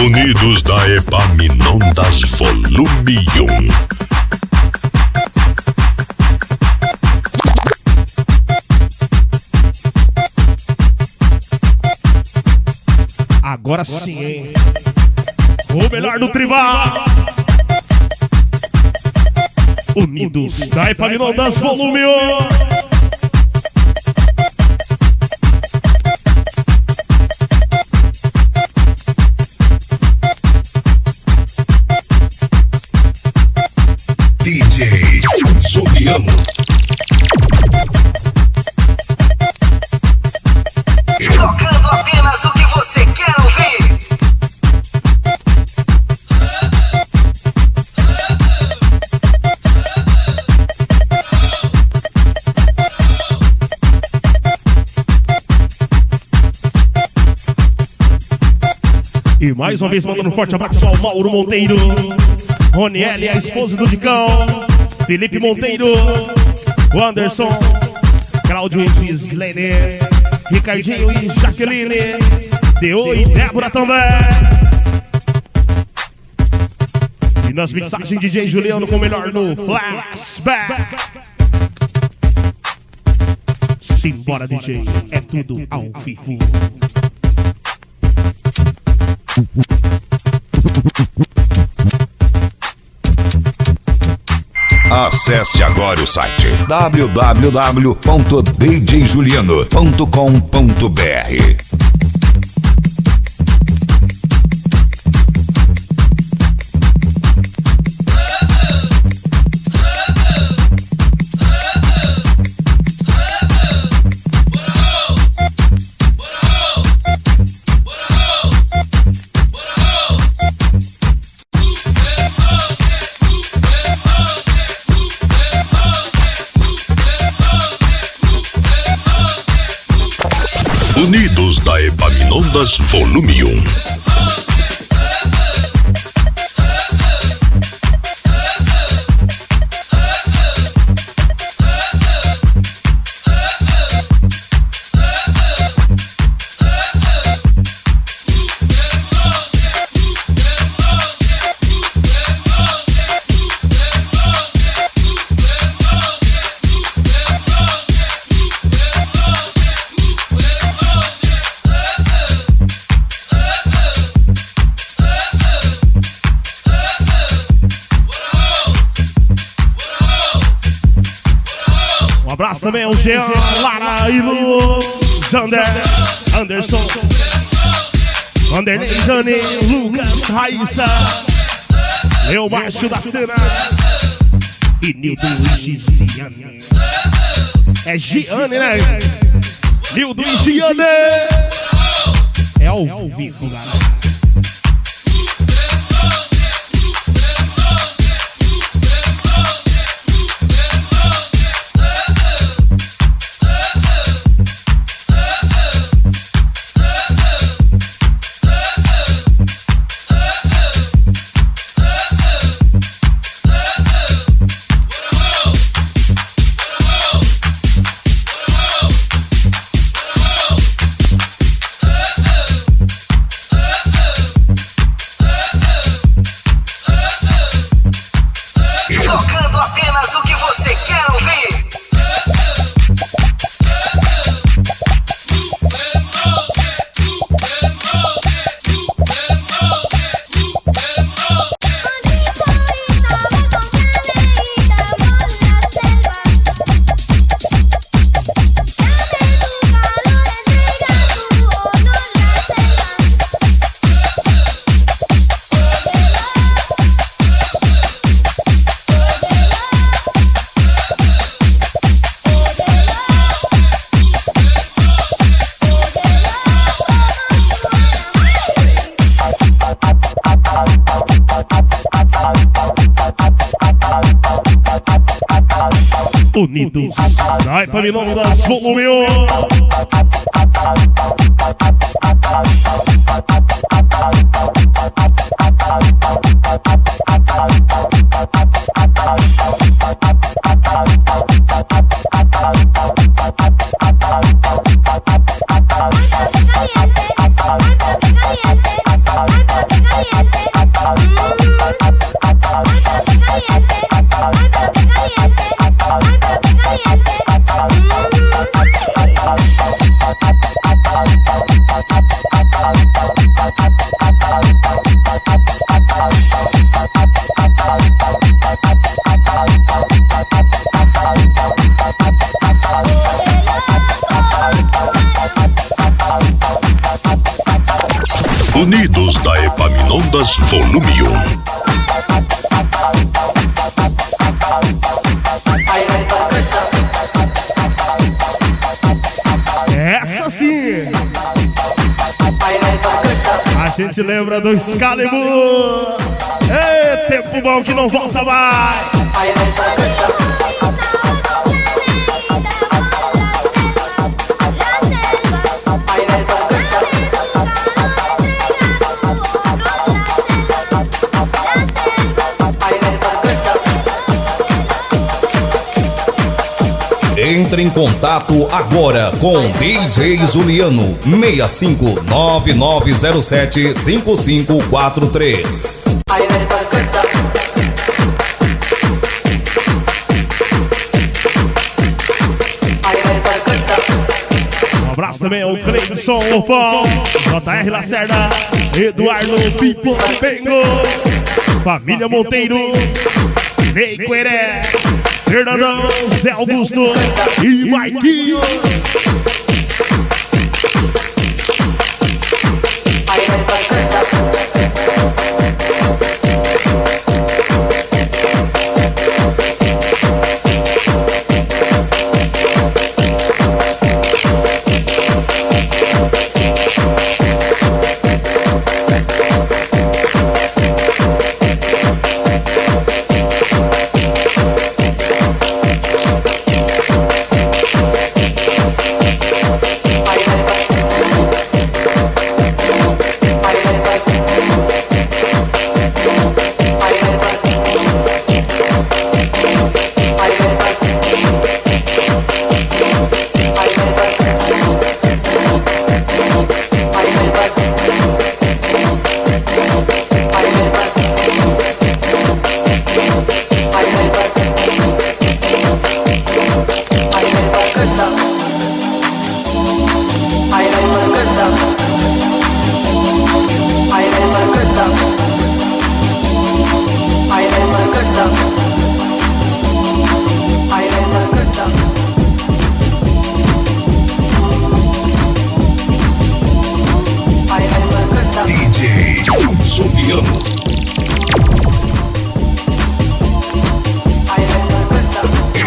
Unidos da Epaminondas Volume 1. Agora sim, hein? O melhor do tribal. Unidos da Epaminondas Volume 1. DJ Juliano. Tocando apenas o que você quer ouvir. E mais uma vez mandando um forte abraço ao Mauro Monteiro, Roniele, a esposa do Dicão, Felipe Monteiro, o Anderson, Cláudio e Gislene, Ricardinho e Jaqueline, Deo e Débora também. E nas mixagens DJ Juliano com o melhor no Flashback. Simbora DJ, é tudo ao vivo. Acesse agora o site www.djjuliano.com.br. Unidos da Epaminondas Volume 1. Um abraço também ao Jean, Lara e Lu, Jander, Anderson, Vanderlei, Jane, Lucas, Raíssa, Leo Macho da Cena e Nildo e Giane. É Giane, né? Nildo e Giane. É ao vivo, galera. Tocando apenas o que você quer ouvir. Unidos da Epaminondas Volume 1. Unidos da Epaminondas Volume 1. Essa sim! A gente lembra do Excalibur! É tempo bom que não volta mais! Entre em contato agora com DJ Juliano 6599075543. Um abraço também ao Cleidson Lofão, JR Lacerda, Eduardo Pipo Pengo, Família Monteiro, Ney Queré, Fernandão, Zé Augusto e Marquinhos.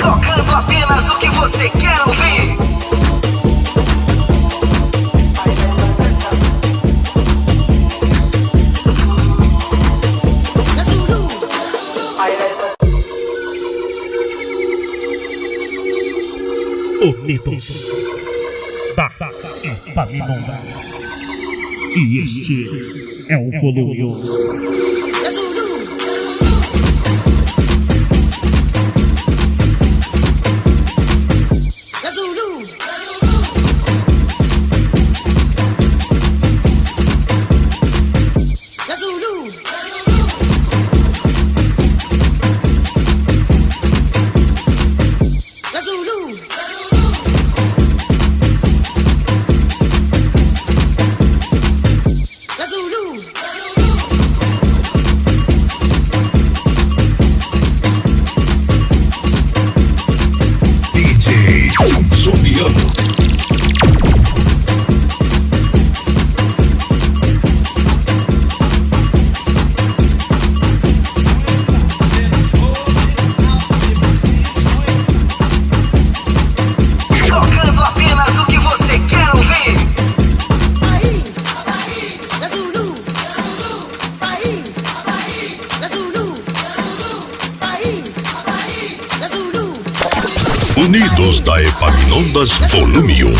Tocando apenas o que você quer ouvir. Unidos da Epaminondas. E este é o volume 1. Unidos da Epaminondas Volume 1.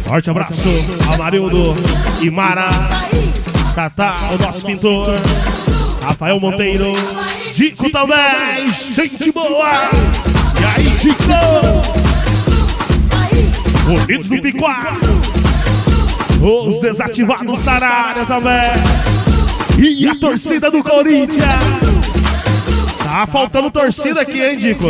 Forte abraço, Amarildo e Mara, Tatá, o nosso pintor, Rafael Monteiro, Dico também, gente boa! E aí, Dico? Unidos do Picuá, os desativados da área também, e a torcida do Corinthians. Tá faltando torcida aqui, hein, Dico?